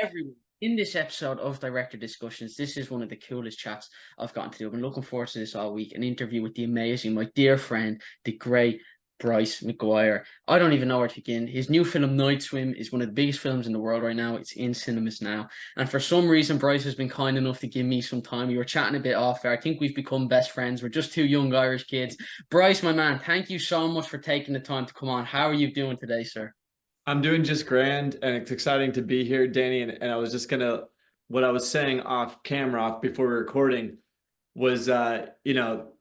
everyone. In this episode of Director Discussions, this is one of the coolest chats I've gotten to do. I've been looking forward to this all week. An interview with the amazing, my dear friend, the great Bryce McGuire. I don't even know where to begin. His new film, Night Swim, is one of the biggest films in the world right now. It's in cinemas now. And for some reason, Bryce has been kind enough to give me some time. We were chatting a bit off there. I think we've become best friends. We're just two young Irish kids. Bryce, my man, thank you so much for taking the time to come on. How are you doing today, sir? I'm doing just grand, and it's exciting to be here, Danny. And I was just what I was saying off camera, off before we were recording, was,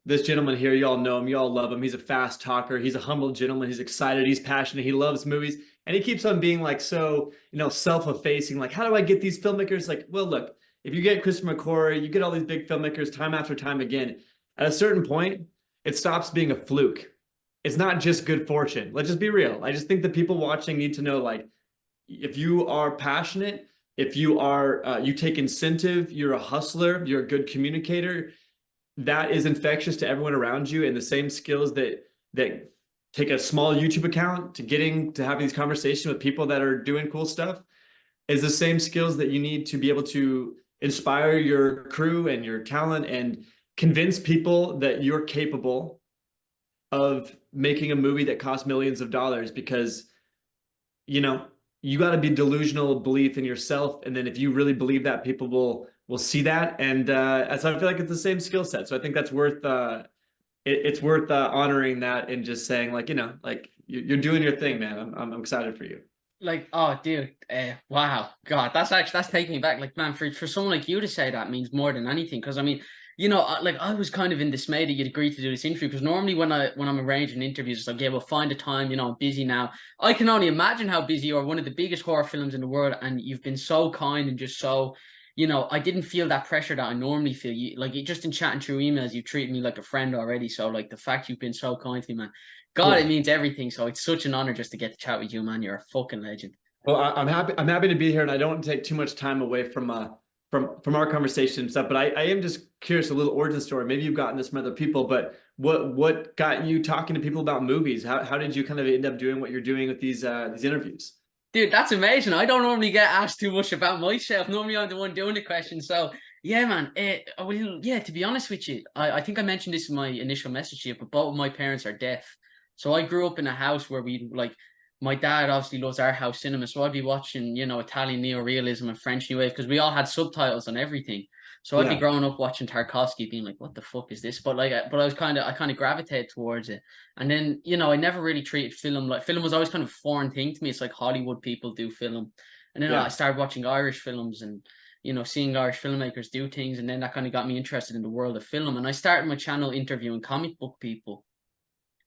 this gentleman here, you all know him, you all love him. He's a fast talker. He's a humble gentleman. He's excited. He's passionate. He loves movies, and he keeps on being like so, self-effacing. Like, how do I get these filmmakers? Like, well, look, if you get Christopher McQuarrie, you get all these big filmmakers time after time again. At a certain point, it stops being a fluke. It's not just good fortune. Let's just be real. I just think the people watching need to know, like, if you are passionate, if you are, you take incentive, you're a hustler, you're a good communicator, that is infectious to everyone around you. And the same skills that take a small YouTube account to getting to having these conversations with people that are doing cool stuff is the same skills that you need to be able to inspire your crew and your talent and convince people that you're capable of making a movie that costs millions of dollars, because you got to be delusional belief in yourself, and then if you really believe that, people will see that. And so I feel like it's the same skill set, so I think that's worth it's worth honoring that, and just saying, like, like, you're doing your thing, man. I'm excited for you. Like, oh, dude, wow, God, that's taking me back. Like, man, for someone like you to say that means more than anything. Because I mean, like, I was kind of in dismay that you'd agree to do this interview, because normally when I'm arranging interviews, it's like, yeah, we'll find a time. I'm busy now. I can only imagine how busy you are. One of the biggest horror films in the world, and you've been so kind and just so. I didn't feel that pressure that I normally feel. Just in chatting through emails, you treat me like a friend already. So, like, the fact you've been so kind to me, man. God, it Cool. means everything. So it's such an honor just to get to chat with you, man. You're a fucking legend. Well, I'm happy. I'm happy to be here, and I don't want to take too much time away from our conversation and stuff. But I am just curious, a little origin story. Maybe you've gotten this from other people, but what got you talking to people about movies? How did you kind of end up doing what you're doing with these interviews? Dude, that's amazing. I don't normally get asked too much about myself. Normally, I'm the one doing the questions. So, yeah, man. Yeah, to be honest with you, I think I mentioned this in my initial message to you, but both of my parents are deaf. So I grew up in a house where my dad obviously loves art house cinema. So I'd be watching, Italian neorealism and French New Wave, because we all had subtitles on everything. So I'd be Yeah. growing up watching Tarkovsky, being like, "What the fuck is this?" But I kind of gravitated towards it. And then, I never really treated film like film was always kind of a foreign thing to me. It's like Hollywood people do film. And then I Yeah. started watching Irish films and, seeing Irish filmmakers do things. And then that kind of got me interested in the world of film. And I started my channel interviewing comic book people.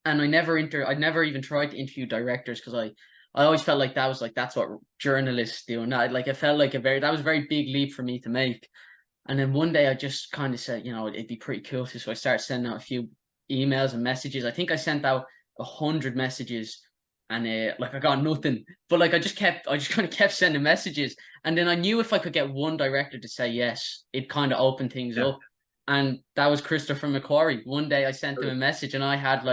And I never even tried to interview directors, because I always felt like that's what journalists do. And I felt like that was a very big leap for me to make. And then one day I just kind of said, it'd be pretty cool to. So I started sending out a few emails and messages. I think I sent out 100 messages, and I got nothing. But I just kind of kept sending messages. And then I knew if I could get one director to say yes, it kind of opened things Yeah. up. And that was Christopher McQuarrie. One day I sent him a message, and I had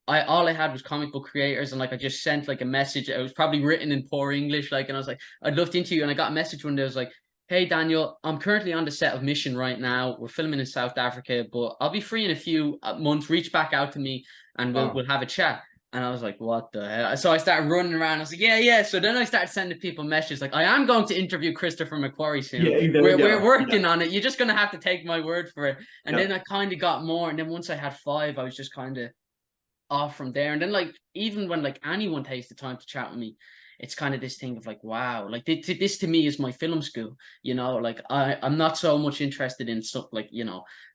all I had was comic book creators, and I just sent a message. It was probably written in poor English, and I was like, "I'd love to interview." And I got a message one day. I was like, "Hey Daniel, I'm currently on the set of Mission right now. We're filming in South Africa, but I'll be free in a few months. Reach back out to me, and we'll have a chat." And I was like, "What the hell?" So I started running around. I was like, "Yeah, yeah." So then I started sending people messages like, "I am going to interview Christopher McQuarrie soon. Yeah. There we We're go. Yeah. working on it. You're just gonna have to take my word for it." And Yeah. then I kind of got more. And then once I had five, I was just kind of off from there. And then even when anyone takes the time to chat with me, it's kind of this thing of wow, this to me is my film school. I'm not so much interested in stuff like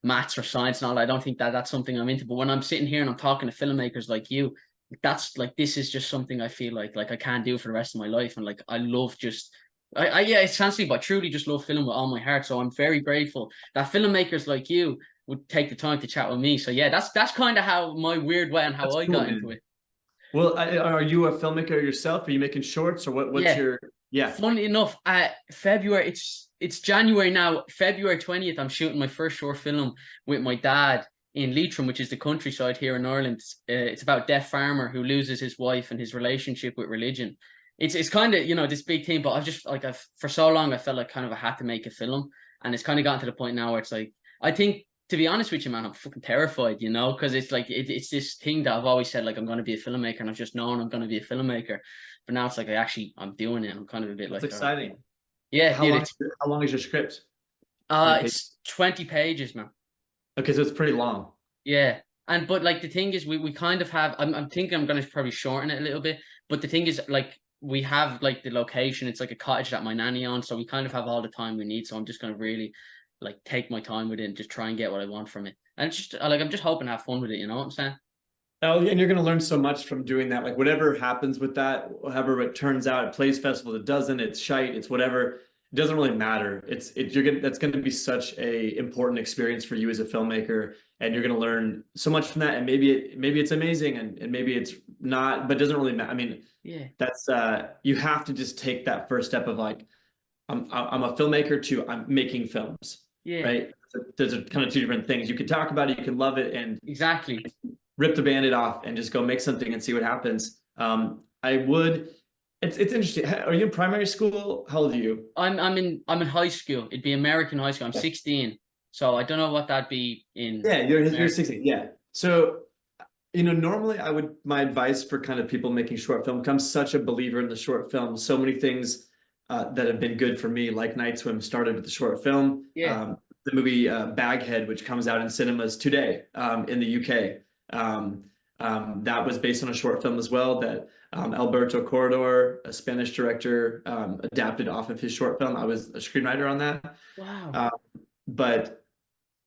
maths or science and all. I don't think that's something I'm into. But when I'm sitting here and I'm talking to filmmakers like you, that's this is just something I feel like I can't do for the rest of my life. And I love just yeah, it's fancy, but I truly just love film with all my heart. So I'm very grateful that filmmakers like you would take the time to chat with me. So yeah, that's kind of how my weird way and how That's I cool, got into man. it. Well, are you a filmmaker yourself? Are you making shorts, or what's Yeah. your? Yeah. Funnily enough, February, it's January now. February 20th, I'm shooting my first short film with my dad in Leitrim, which is the countryside here in Ireland. It's about a deaf farmer who loses his wife and his relationship with religion. it's kind of, this big thing, but I've just like, for so long I felt like kind of I had to make a film, and it's kind of gotten to the point now where it's like, I think, to be honest with you, man, I'm fucking terrified, because it's like, it's this thing that I've always said, like, I'm going to be a filmmaker, and I've just known I'm going to be a filmmaker, but now it's like, I'm doing it, and I'm kind of a bit That's like, all right. exciting. Yeah, dude, How long is your script? How many pages? it's 20 pages, man. Okay, so it's pretty long. Yeah. But like the thing is, we kind of have, I'm thinking I'm gonna probably shorten it a little bit, but the thing is, like, we have like the location, it's like a cottage that my nanny owns, so we kind of have all the time we need. So I'm just gonna really like take my time with it and just try and get what I want from it. And it's just like, I'm just hoping to have fun with it, you know what I'm saying? Oh, and you're going to learn so much from doing that. Like whatever happens with that, however it turns out, it plays festivals, it doesn't, it's shite, it's whatever. It doesn't really matter. That's going to be such a important experience for you as a filmmaker, and you're going to learn so much from that. And maybe it's amazing, and maybe it's not, but it doesn't really matter. I mean, Yeah. that's you have to just take that first step of like, I'm a filmmaker to I'm making films. Yeah. Right. There's a kind of two different things. You can talk about it, you can love it, and exactly rip the Band-Aid off and just go make something and see what happens. It's interesting. Are you in primary school? How old are you? I'm in high school. It'd be American high school. I'm 16. So I don't know what that'd be in. Yeah, you're 16. Yeah. So, normally my advice for kind of people making short film, I'm such a believer in the short film. So many things that have been good for me, like Night Swim, started with the short film. Yeah. The movie Baghead, which comes out in cinemas today in the UK. That was based on a short film as well that Alberto Corredor, a Spanish director, adapted off of his short film. I was a screenwriter on that. Wow. But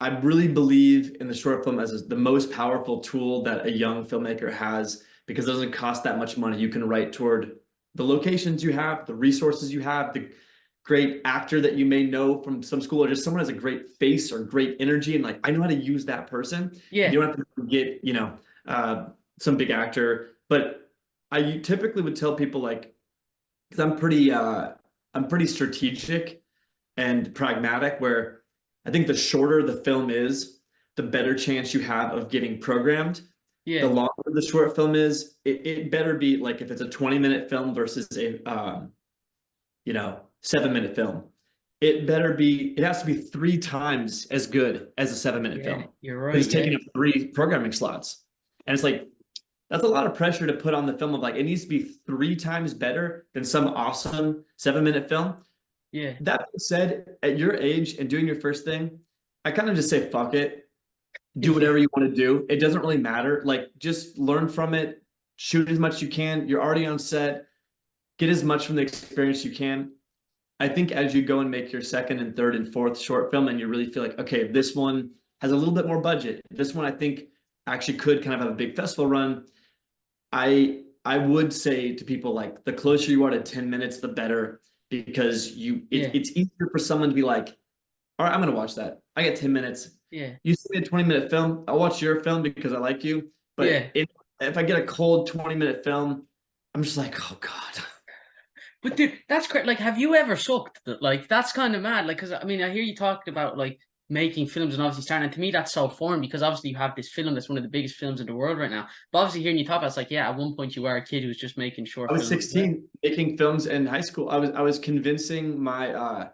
I really believe in the short film as the most powerful tool that a young filmmaker has, because it doesn't cost that much money. You can write toward the locations you have, the resources you have, the great actor that you may know from some school, or just someone has a great face or great energy, and like, I know how to use that person. Yeah. You don't have to get some big actor, but I typically would tell people, like, because I'm pretty strategic and pragmatic, where I think the shorter the film is, the better chance you have of getting programmed. Yeah. The longer the short film is, it better be like, if it's a 20-minute film versus a 7-minute film, it has to be 3 times as good as a 7-minute film. You're right. It's taking up 3 programming slots. And it's like, that's a lot of pressure to put on the film of like, it needs to be 3 times better than some awesome 7-minute film. Yeah. That being said, at your age and doing your first thing, I kind of just say, fuck it. Do whatever you want to do. It doesn't really matter. Like, just learn from it. Shoot as much as you can. You're already on set. Get as much from the experience you can. I think as you go and make your second and third and fourth short film, and you really feel like, okay, this one has a little bit more budget, this one I think actually could kind of have a big festival run, I would say to people, like, the closer you are to 10 minutes, the better, because it's easier for someone to be like, all right, I'm going to watch that. I get 10 minutes. Yeah. You see a 20-minute film, I'll watch your film because I like you. But if I get a cold 20-minute film, I'm just like, oh God. But dude, that's great. Like, have you ever sucked? Like, that's kind of mad. Like, because I mean, I hear you talk about like making films and obviously starting. And to me, that's so foreign, because obviously you have this film that's one of the biggest films in the world right now. But obviously, hearing you talk about, it's like, yeah, at one point you were a kid who was just making short films. I was 16 making films in high school. I was convincing my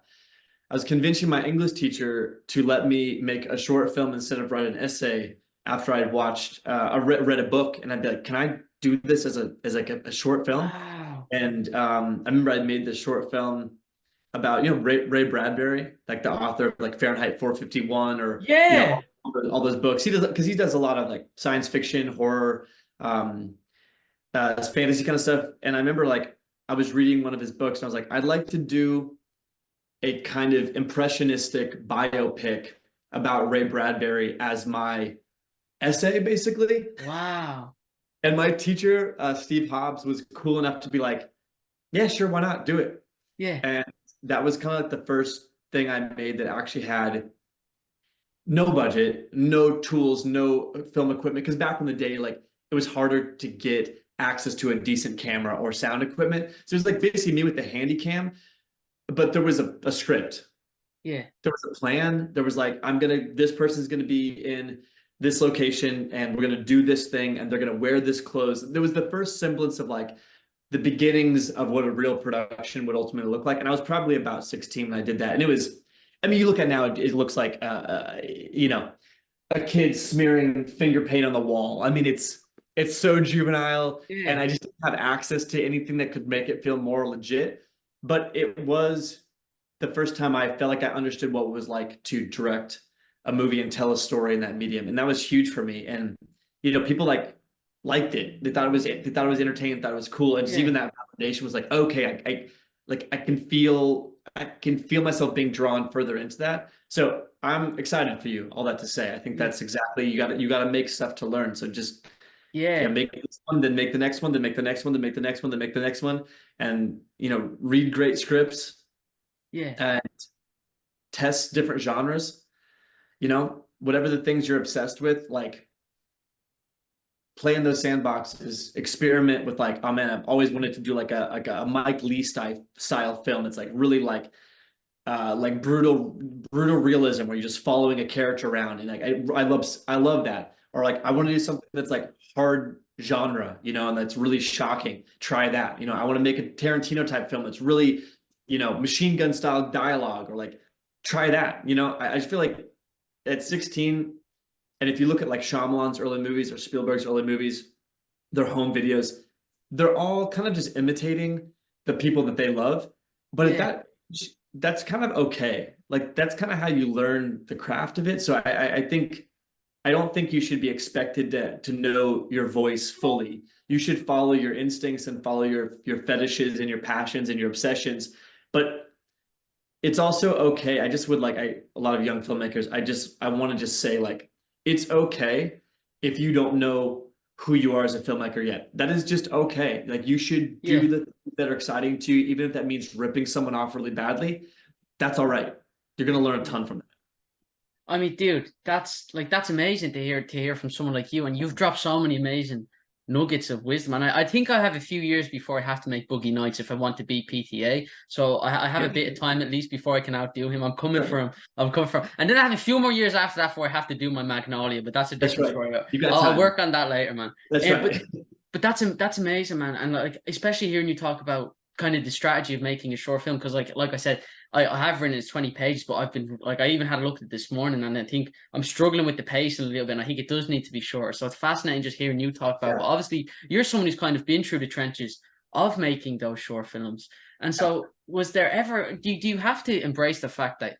English teacher to let me make a short film instead of write an essay after I'd watched read a book, and I'd be like, can I do this as a short film? Wow. And I remember I'd made this short film about, Ray Bradbury, like the author of like Fahrenheit 451, or all those books. He does a lot of like science fiction, horror, fantasy kind of stuff. And I remember, like, I was reading one of his books, and I was like, I'd like to do a kind of impressionistic biopic about Ray Bradbury as my essay, basically. Wow. And my teacher, Steve Hobbs, was cool enough to be like, yeah, sure, why not? Do it. Yeah. And that was kind of like the first thing I made that actually had no budget, no tools, no film equipment. Because back in the day, like, it was harder to get access to a decent camera or sound equipment. So it was like basically me with the handy-cam, but there was a script. Yeah. There was a plan. There was like, this person's going to be in this location, and we're going to do this thing, and they're going to wear this clothes. There was the first semblance of like, the beginnings of what a real production would ultimately look like. And I was probably about 16 when I did that. And it was, I mean, you look at now, it looks like, you know, a kid smearing finger paint on the wall. I mean, it's so juvenile, and Yeah. I just didn't have access to anything that could make it feel more legit. But it was the first time I felt like I understood what it was like to direct a movie and tell a story in that medium, and that was huge for me. And you know, people liked it. They thought it was entertaining, thought it was cool, and just Yeah. even that validation was like, okay, I like I can feel myself being drawn further into that. So I'm excited for you. All that to say, I think Yeah. that's exactly you got to make stuff to learn. So just yeah, Yeah. make this one, then make the next one, then make the next one, then make the next one, then make the next one, and you know, read great scripts Yeah. and test different genres. You know, whatever the things you're obsessed with, like play in those sandboxes, experiment with like, oh man, I've always wanted to do like a Mike Lee style film. It's like really like brutal realism where you're just following a character around, and like I love that. Or like I want to do something that's like hard genre, you know, and that's really shocking. Try that. You know, I want to make a Tarantino type film that's really, you know, machine gun style dialogue, or like try that. You know, I just feel like at 16, and if you look at like Shyamalan's early movies or Spielberg's early movies, their home videos, they're all kind of just imitating the people that they love. But at Yeah. that's kind of okay. Like that's kind of how you learn the craft of it. So I think I don't think you should be expected to know your voice fully. You should follow your instincts and follow your fetishes and your passions and your obsessions. But it's also okay. I just would like a lot of young filmmakers, I want to just say like it's okay if you don't know who you are as a filmmaker yet. That is just okay. Like you should Yeah. do the things that are exciting to you, even if that means ripping someone off really badly. That's all right. You're gonna learn a ton from that. I mean, dude, that's amazing to hear from someone like you, and you've dropped so many amazing nuggets of wisdom. And I think I have a few years before I have to make Boogie Nights if I want to beat PTA. So I have a Yeah, bit of time at least before I can outdo him. I'm coming for sure. him. I'm coming for him. And then I have a few more years after that before I have to do my Magnolia, but that's a That's different right. story. You got I'll time. work on that later, man. That's Um, but right. but that's amazing, man. And like especially hearing you talk about kind of the strategy of making a short film, because like I said, I have written it's 20 pages, but I've been like I even had a look at it this morning, and I think I'm struggling with the pace a little bit. And I think it does need to be shorter. So it's fascinating just hearing you talk about. But Yeah. obviously, you're someone who's kind of been through the trenches of making those short films. And so, was there ever do you have to embrace the fact that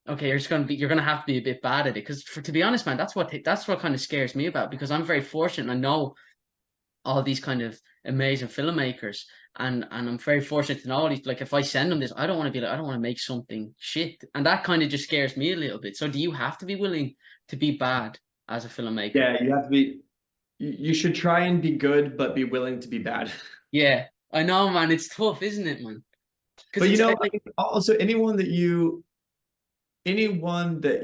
okay, you're gonna have to be a bit bad at it? Because to be honest, man, that's what kind of scares me about, because I'm very fortunate and I know all these kind of amazing filmmakers, and I'm very fortunate to know all these. Like if I send them this, I don't want to be like I don't want to make something shit, and that kind of just scares me a little bit. So do you have to be willing to be bad as a filmmaker? Yeah, you have to be you should try and be good, but be willing to be bad. Yeah, I know, man. It's tough, isn't it, man? Because But you it's know, I like think also anyone that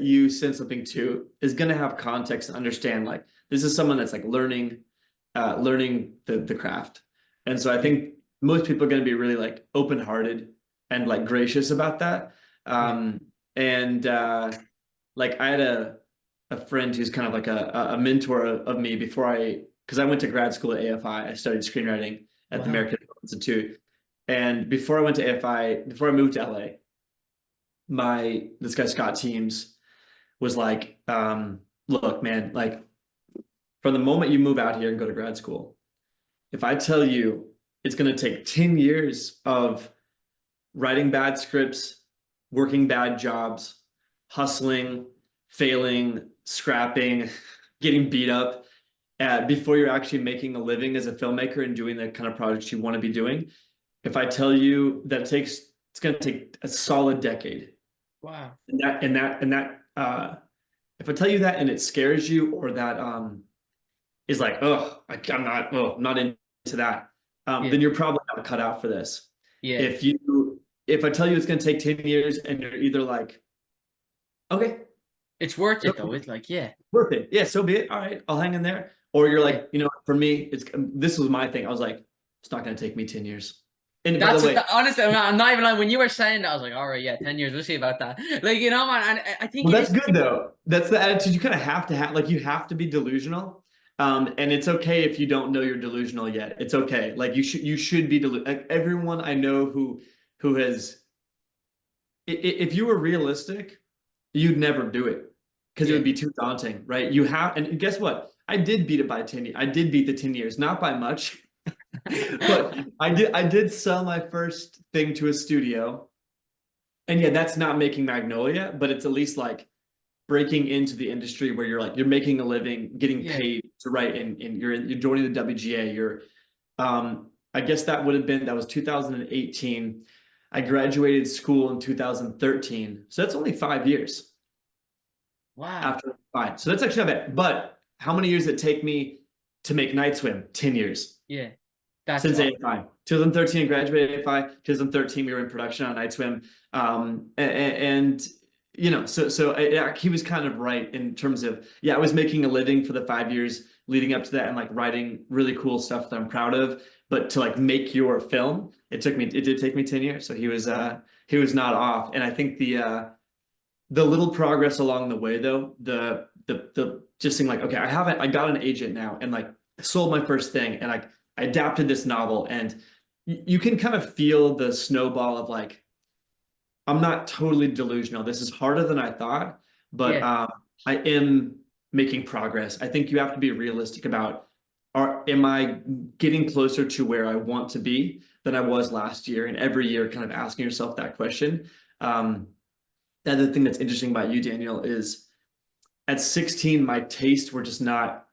you send something to is gonna have context and understand like this is someone that's like learning the craft. And so I think most people are gonna be really like open-hearted and like gracious about that. yeah, And like I had a friend who's kind of like a mentor of me before because I went to grad school at AFI. I studied screenwriting at the wow, American Film Institute. And before I went to AFI, before I moved to LA, this guy Scott Teams was like, look, man, like from the moment you move out here and go to grad school, if I tell you it's going to take 10 years of writing bad scripts, working bad jobs, hustling, failing, scrapping, getting beat up, before you're actually making a living as a filmmaker and doing the kind of projects you want to be doing. If I tell you that it's going to take a solid decade, wow, if I tell you that and it scares you, or that is like, oh, I'm not into that, yeah, then you're probably not cut out for this. yeah. If I tell you it's going to take 10 years and you're either like, okay, It's worth so it though. It's like yeah, worth it. Yeah, so be it. All right, I'll hang in there. Or you're yeah. like, you know, for me, this was my thing. I was like, it's not going to take me 10 years. And by the That's way, honestly, I'm not even lying. When you were saying that, I was like, all right, yeah, 10 years, we'll see about that. Like, man, and I think well, it that's is. good though. That's the attitude you kind of have to have. Like, you have to be delusional And it's okay if you don't know you're delusional yet. It's okay. Like you should be like everyone I know who has if you were realistic, you'd never do it because it Yeah. would be too daunting, right? You have, and guess what? I did beat it by 10 years. I did beat the 10 years, not by much, but I did sell my first thing to a studio. And yeah, that's not making Magnolia, but it's at least like breaking into the industry where you're like you're making a living, getting Yeah. paid to write, and you're joining the WGA. I guess that was 2018. I graduated school in 2013, so that's only 5 years Wow. after five. So that's actually not bad. But how many years did it take me to make Night Swim? 10 years Yeah. That's since all. AFI. 2013, I graduated AFI. 2013, we were in production on Night Swim. And you know, he was kind of right in terms of, yeah, I was making a living for the 5 years leading up to that and like writing really cool stuff that I'm proud of. But to like make your film, it did take me 10 years. So he was not off. And I think the little progress along the way though, the just saying like, okay, I got an agent now and like sold my first thing and like I adapted this novel and you can kind of feel the snowball of like, I'm not totally delusional. This is harder than I thought, but Yeah. I am making progress. I think you have to be realistic about am I getting closer to where I want to be than I was last year? And every year kind of asking yourself that question. The other thing that's interesting about you, Daniel, is at 16, my tastes were just not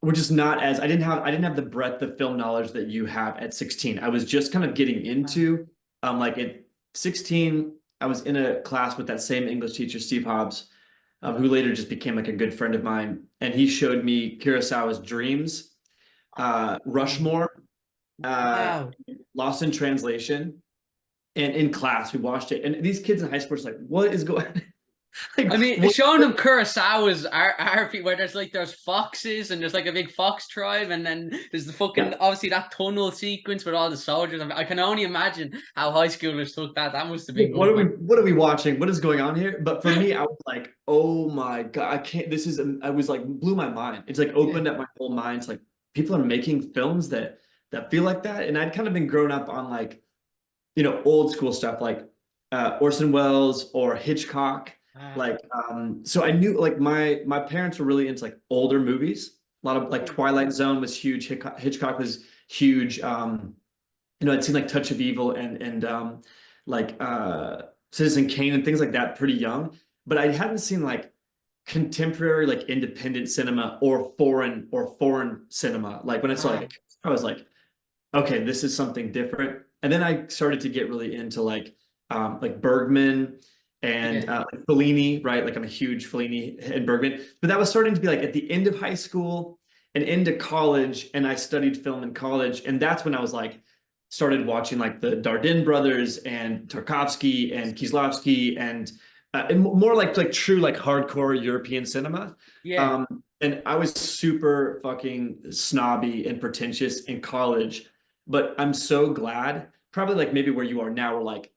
as I didn't have the breadth of film knowledge that you have at 16. I was just kind of getting into like at 16, I was in a class with that same English teacher, Steve Hobbs, who later just became like a good friend of mine. And he showed me Kurosawa's Dreams, Rushmore, uh, Wow. Lost in Translation. And in class, we watched it. And these kids in high school are just like, what is going I like mean, showing them Kurosawa's RP where there's foxes and there's like a big fox tribe, and then there's the fucking yeah. obviously that tunnel sequence with all the soldiers. I can only imagine how high schoolers took that. That must have been What good, are we man. what are we watching? What is going on here? But for me, I was like, oh my God, I can't, I was like, blew my mind. It's like Yeah, opened up my whole mind. It's like people are making films that feel like that. And I'd kind of been grown up on like, old school stuff like Orson Welles or Hitchcock. wow. Like, so I knew like my parents were really into like older movies. A lot of like Yeah, Twilight Zone was huge. Hitchcock was huge. I'd seen like Touch of Evil and like Citizen Kane and things like that pretty young, but I hadn't seen like contemporary like independent cinema or foreign cinema. Like when I saw wow. like I was like, okay, this is something different. And then I started to get really into like Bergman and Yeah, like Fellini, right? Like I'm a huge Fellini and Bergman, but that was starting to be like at the end of high school and into college, and I studied film in college, and that's when I was like started watching like the Dardenne brothers and Tarkovsky and Kieslowski and more like true like hardcore European cinema. yeah, Um, and I was super fucking snobby and pretentious in college, but I'm so glad, probably like maybe where you are now, where like,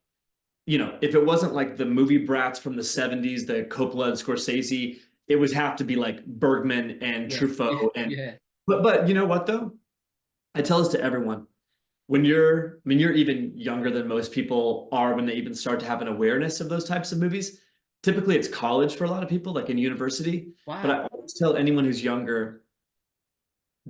if it wasn't like the movie brats from the 70s, the Coppola and Scorsese, it would have to be like Bergman and yeah, yeah, Truffaut. And yeah, but you know what though? I tell this to everyone. When you're even younger than most people are when they even start to have an awareness of those types of movies. Typically it's college for a lot of people, like in university. But wow. I always tell anyone who's younger,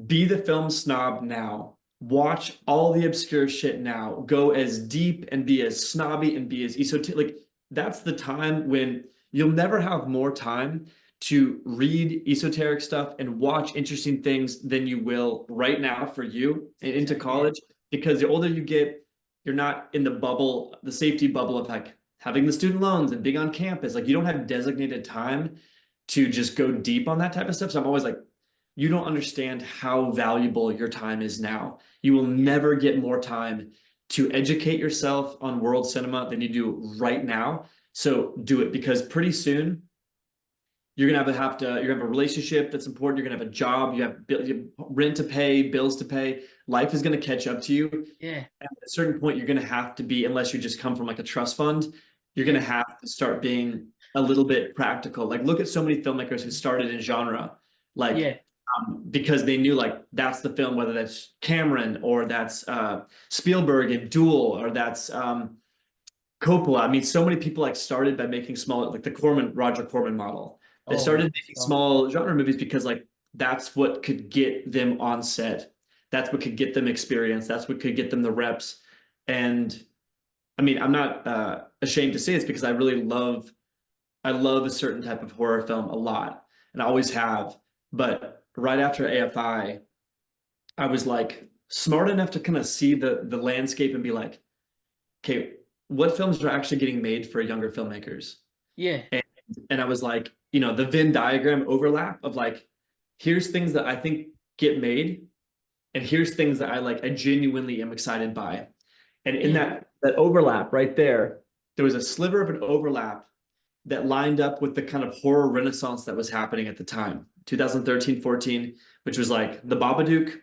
be the film snob now. Watch all the obscure shit now. Go as deep and be as snobby and be as esoteric. Like that's the time when you'll never have more time to read esoteric stuff and watch interesting things than you will right now for you and into Exactly. Yeah, college. Because the older you get, you're not in the bubble, the safety bubble of like having the student loans and being on campus. Like you don't have designated time to just go deep on that type of stuff. So I'm always like, you don't understand how valuable your time is now. You will yeah, never get more time to educate yourself on world cinema than you do right now. So do it, because pretty soon you're gonna you're gonna have a relationship that's important. You're gonna have a job. You have rent to pay, bills to pay. Life is gonna catch up to you. yeah, At a certain point, you're gonna have to be, unless you just come from like a trust fund, you're yeah, gonna have to start being a little bit practical. Like look at so many filmmakers who started in genre. like Yeah. because they knew like that's the film, whether that's Cameron or that's Spielberg and Duel or that's Coppola. I mean, so many people like started by making small, like the Roger Corman model. They Oh yeah. started making small genre movies because like that's what could get them on set. That's what could get them experience. That's what could get them the reps. And I mean, I'm not ashamed to say it's because I love a certain type of horror film a lot, and I always have. But right after AFI, I was like smart enough to kind of see the landscape and be like, okay, what films are actually getting made for younger filmmakers? Yeah. And I was like, you know, the Venn diagram overlap of like, here's things that I think get made, and here's things that I genuinely am excited by. And in Yeah. that overlap right there was a sliver of an overlap that lined up with the kind of horror renaissance that was happening at the time, 2013, 14, which was like The Babadook,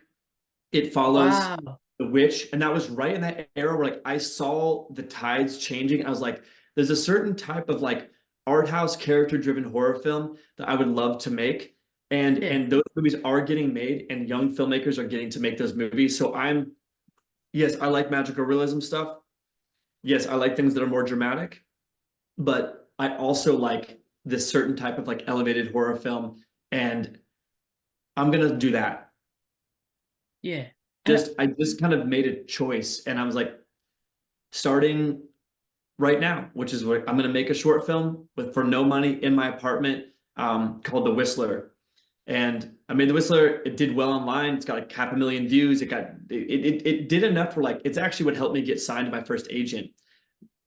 It Follows, Wow. The Witch. And that was right in that era where like I saw the tides changing. I was like, there's a certain type of like art house character driven horror film that I would love to make. Yeah. And those movies are getting made and young filmmakers are getting to make those movies. So yes, I like magical realism stuff. Yes, I like things that are more dramatic, but I also like this certain type of like elevated horror film, and I'm gonna do that. Yeah. And I just kind of made a choice, and I was like, starting right now, which is what I'm gonna make a short film with for no money in my apartment, called The Whistler. And I made The Whistler. It did well online. It's got like 500,000 views. It did enough for like it's actually what helped me get signed to my first agent.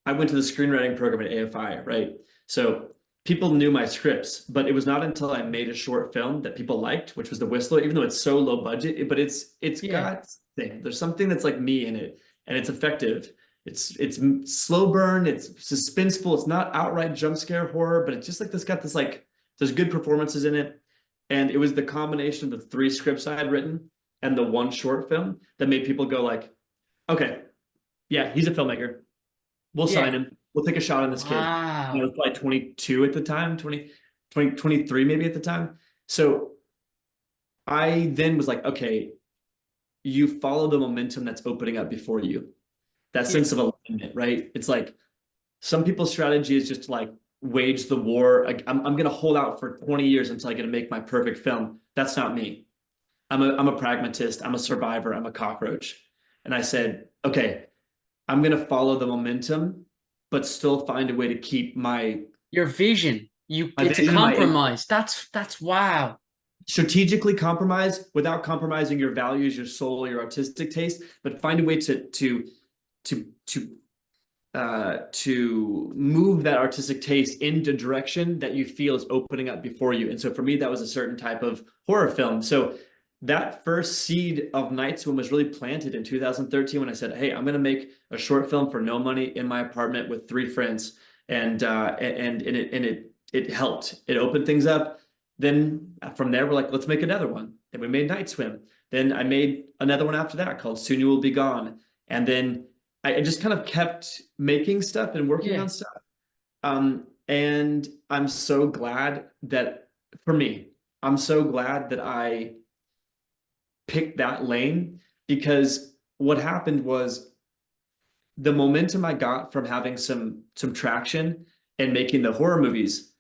I went to the screenwriting program at AFI, right? So people knew my scripts, but it was not until I made a short film that people liked, which was The Whistler, even though it's so low budget, but it's yeah. got thing. There's something that's like me in it, and it's effective. It's slow burn, it's suspenseful, it's not outright jump scare horror, but it's just like this got this like there's good performances in it. And it was the combination of the 3 scripts I had written and the 1 short film that made people go like, okay, yeah, he's a filmmaker. We'll Yeah. sign him. We'll take a shot on this kid. I Wow. was probably 22 at the time, 23 maybe at the time. So I then was like, okay, you follow the momentum that's opening up before you. That Yeah. sense of alignment, right? It's like some people's strategy is just to like wage the war. Like, I'm going to hold out for 20 years until I get to make my perfect film. That's not me. I'm a pragmatist. I'm a survivor. I'm a cockroach. And I said, okay, I'm going to follow the momentum, but still find a way to keep Your vision. my It's a vision, my compromise. That's wow. strategically compromise without compromising your values, your soul, your artistic taste, but find a way to to move that artistic taste into direction that you feel is opening up before you. And so for me, that was a certain type of horror film. So that first seed of Night Swim was really planted in 2013 when I said, hey, I'm going to make a short film for no money in my apartment with 3 friends. And it helped. It opened things up. Then from there, we're like, let's make another one. Then we made Night Swim. Then I made another one after that called Soon You Will Be Gone. And then I just kind of kept making stuff and working Yeah. on stuff. And I'm so glad that for me, I'm so glad that I picked that lane, because what happened was the momentum I got from having some traction and making the horror movies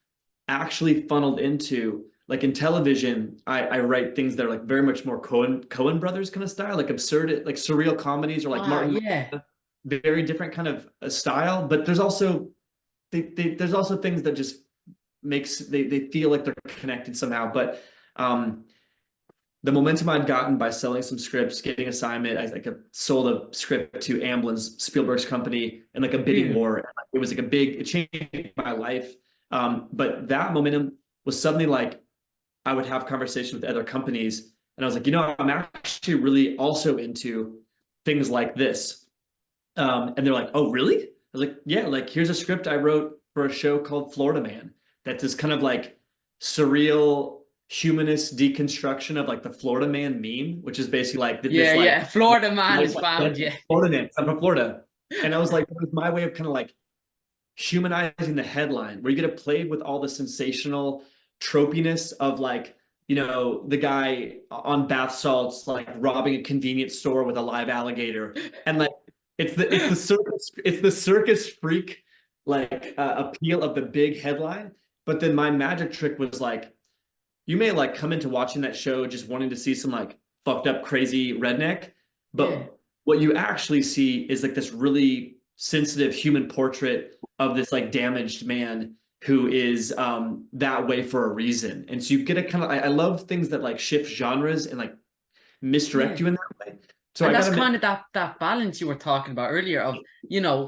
actually funneled into like in television. I write things that are like very much more Coen brothers kind of style, like absurd, like surreal comedies, or like Wow. Martin, Yeah. very different kind of a style. But there's also there's also things that just makes they feel like they're connected somehow. But um the momentum I'd gotten by selling some scripts, getting assignment, I like sold a script to Amblin's, Spielberg's company, and like a bidding Yeah. war. It was like it changed my life. But that momentum was suddenly like I would have conversations with other companies, and I was like, you know, I'm actually really also into things like this. And they're like, oh, really? I was like, yeah, like here's a script I wrote for a show called Florida Man. That's this kind of like surreal humanist deconstruction of like the Florida Man meme, which is basically like Yeah. this Yeah. like Florida man is found. Yeah. Florida Man. I'm from Florida. And I was like, it was my way of kind of like humanizing the headline, where you get to play with all the sensational tropiness of like you know, the guy on bath salts like robbing a convenience store with a live alligator, and like it's the circus freak like appeal of the big headline. But then my magic trick was like, you may like come into watching that show just wanting to see some like fucked up crazy redneck, Yeah. but what you actually see is like this really sensitive human portrait of this like damaged man who is that way for a reason. And so you get a kind of I love things that like shift genres and like Yeah. misdirect you in that way. So And I that's gotta admit, kind of that balance you were talking about earlier of,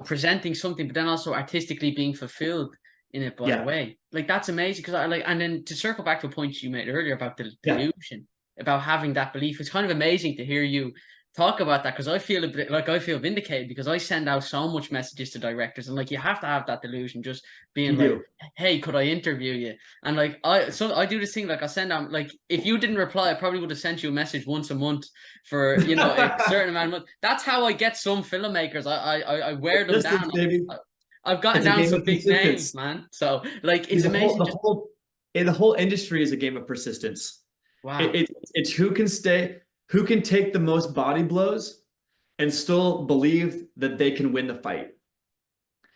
presenting something, but then also artistically being fulfilled in it by a yeah, way. Like that's amazing because I like, and then to circle back to a point you made earlier about the yeah, delusion, about having that belief, it's kind of amazing to hear you talk about that because I feel a bit like I feel vindicated because I send out so much messages to directors and like you have to have that delusion, just being you like, do. hey, could I interview you? And like I do this thing like I send out like if you didn't reply, I probably would have sent you a message once a month for a certain amount of money. That's how I get some filmmakers. I wear them Persistence, down. baby. I've gotten It's a down game some of big names, persistence. man. So like Dude, it's amazing. Just the whole industry is a game of persistence. wow. It's who can take the most body blows and still believe that they can win the fight.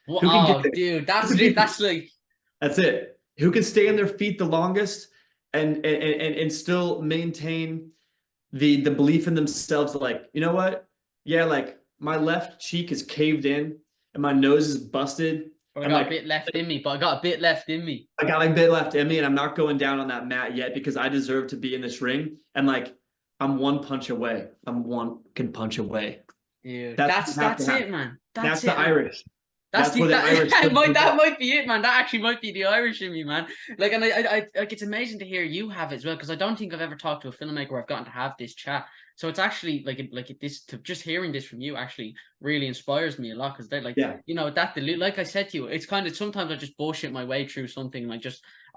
Well, Who can get oh, there? dude, Who can be, that's like that's it. Who can stay on their feet the longest and still maintain the belief in themselves, like, you know what? Yeah, like my left cheek is caved in and my nose is busted. I And got a like bit left in me, but I got a bit left in me, I got like a bit left in me, and I'm not going down on that mat yet because I deserve to be in this ring. And like I'm one punch away. I'm one can punch away. dude. That's what That's you have to that's have. it, man. That's That's the it, man. Irish. That's That's the where the that Irish it comes might from. that might be it, man. That actually might be the Irish in me, man. Like, and I like it's amazing to hear you have it as well because I don't think I've ever talked to a filmmaker where I've gotten to have this chat. So it's actually this to just hearing this from you actually really inspires me a lot because they're like Yeah. like I said to you, it's kind of sometimes I just bullshit my way through something and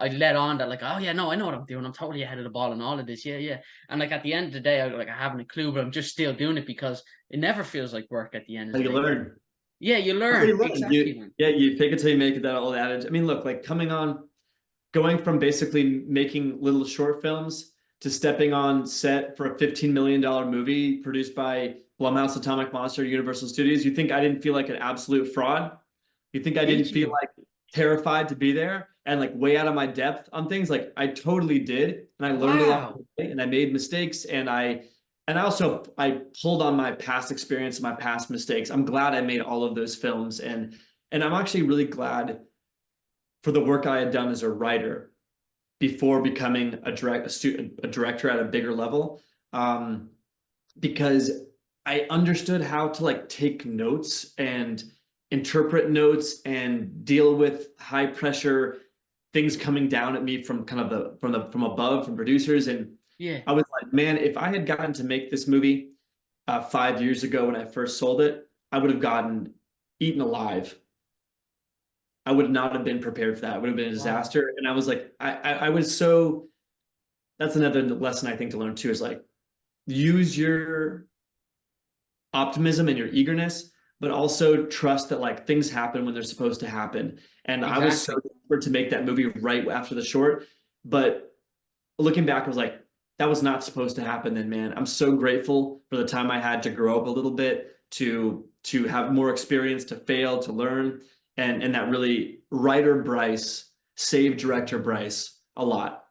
I let on that like oh yeah no I know what I'm doing, I'm totally ahead of the ball and all of this, yeah, and like at the end of the day I haven't a clue, but I'm just still doing it because it never feels like work at the end of How the you day. learn. Yeah, you That's how learn you learn. exactly, man. You fake it till you make it, that old adage. I mean, look, like going from basically making little short films to stepping on set for a $15 million movie produced by Blumhouse, Atomic Monster, Universal Studios. You think I didn't feel like an absolute fraud? You think I didn't feel Teachable. like terrified to be there and like way out of my depth on things? Like I totally did, and I learned along Wow. the way, and I made mistakes, and I pulled on my past experience, my past mistakes. I'm glad I made all of those films, and I'm actually really glad for the work I had done as a writer before becoming a director at a bigger level, um, because I understood how to like take notes and interpret notes and deal with high pressure things coming down at me from kind of from above from producers. And Yeah. I was like, man, if I had gotten to make this movie 5 years ago when I first sold it, I would have gotten eaten alive. I would not have been prepared for that. It would have been a Wow. disaster. And I was like, I was so, that's another lesson I think to learn too, is like use your optimism and your eagerness, but also trust that like things happen when they're supposed to happen. And I was so Exactly. desperate to make that movie right after the short, but looking back, I was like, that was not supposed to happen then, man. I'm so grateful for the time I had to grow up a little bit, to have more experience, to fail, to learn. And that really writer Bryce saved director Bryce a lot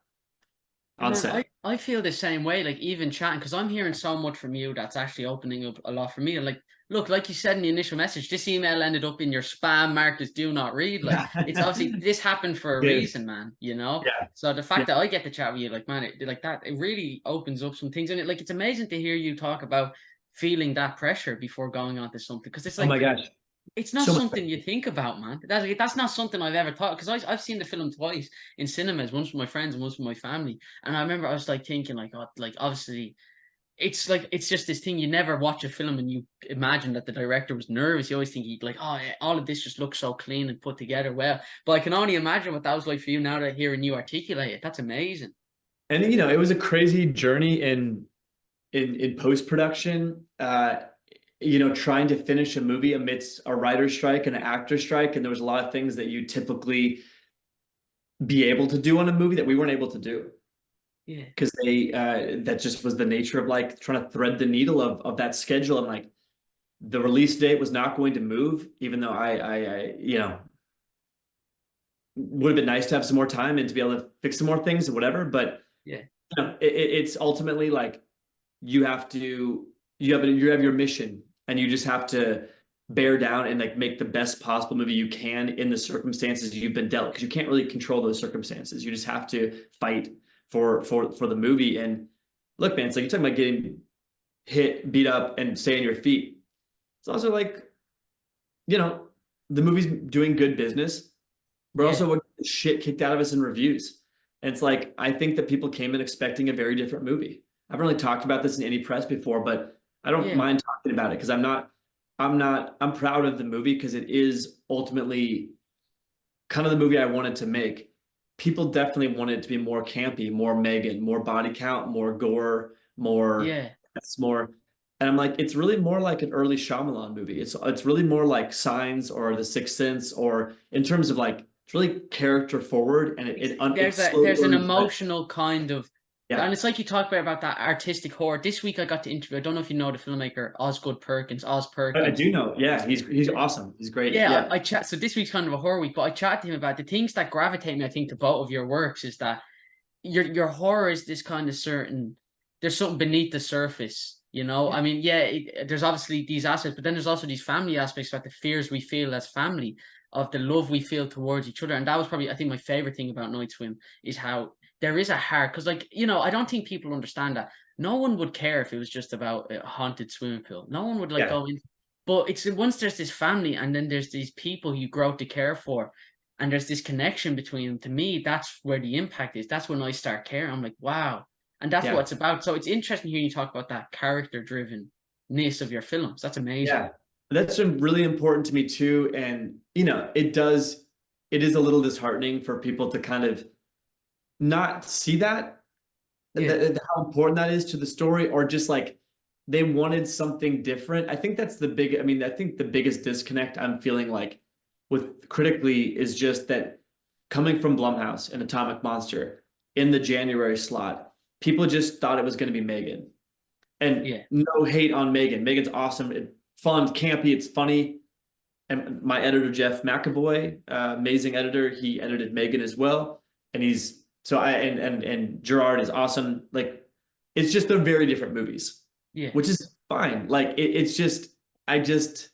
And on man, I, set. I feel the same way, like even chatting, because I'm hearing so much from you that's actually opening up a lot for me. And like, look, like you said in the initial message, this email ended up in your spam marked as do not read. Like, Yeah. it's obviously this happened for a Dude. reason, man, you know? Yeah. So the Yeah. fact that I get to chat with you, like, man, like that, it really opens up some things. And like, it's amazing to hear you talk about feeling that pressure before going on to something. Because it's Oh like, my gosh. it's not So much. something you think about, man. That's not something I've ever thought because I've seen the film twice in cinemas, once with my friends and once with my family. And I remember I was like thinking, like, oh, like obviously, it's just this thing. You never watch a film and you imagine that the director was nervous. You always think he'd like, oh, yeah, all of this just looks so clean and put together well. But I can only imagine what that was like for you now that hearing you articulate it. That's amazing. And you know, it was a crazy journey in post-production. You know, trying to finish a movie amidst a writer strike and an actor strike, and there was a lot of things that you typically be able to do on a movie that we weren't able to do. Yeah. because they that just was the nature of like trying to thread the needle of that schedule. And like the release date was not going to move, even though I you know, would have been nice to have some more time and to be able to fix some more things or whatever. But Yeah. you know, it's ultimately like you have to you have your mission, and you just have to bear down and like make the best possible movie you can in the circumstances you've been dealt, because you can't really control those circumstances. You just have to fight for the movie. And look, man, it's like you're talking about getting hit, beat up, and stay on your feet. It's also like, you know, the movie's doing good business. We're Yeah. also getting shit kicked out of us in reviews. And it's like, I think that people came in expecting a very different movie. I haven't really talked about this in any press before, but I don't Yeah. mind talking about it because I'm proud of the movie because it is ultimately kind of the movie I wanted to make. People definitely wanted it to be more campy, more Megan, more body count, more gore, more Yeah. that's more. And I'm like, it's really more like an early Shyamalan movie. It's really more like Signs or The Sixth Sense, or in terms of like it's really character forward, and it slowly There's an learns. But emotional kind of, yeah, and it's like you talk about that artistic horror. This week I got to interview. I don't know if you know the filmmaker Osgood Perkins. Oz I Perkins. do know. Yeah, he's awesome. He's great. Yeah, Yeah, I chat. So this week's kind of a horror week, but I chat to him about the things that gravitate me. I think to both of your works is that your horror is this kind of certain. There's something beneath the surface, you know. yeah, I mean, yeah, there's obviously these aspects, but then there's also these family aspects about the fears we feel as family, of the love we feel towards each other, and that was probably I think my favorite thing about Night Swim is how there is a heart, because like I don't think people understand that. No one would care if it was just about a haunted swimming pool. No one would like yeah, go in, but it's once there's this family and then there's these people you grow to care for, and there's this connection between them. To me, that's where the impact is. That's when I start caring. I'm like, wow. And that's what yeah. it's about. So it's interesting hearing you talk about that character drivenness of your films. That's amazing. Yeah, that's really important to me too. And you know, it is a little disheartening for people to kind of not see Yeah. how important that is to the story, or just like they wanted something different. I think that's the big, I mean, I think the biggest disconnect I'm feeling like with critically is just that coming from Blumhouse and Atomic Monster in the January slot, people just thought it was going to be Megan. And Yeah. no hate on Megan. Megan's awesome. It's fun, campy, it's funny. And my editor, Jeff McAvoy, amazing editor, he edited Megan as well. And he's so I and Gerard is awesome. Like it's just they're very different movies, Yeah. which is fine. Like it's just I just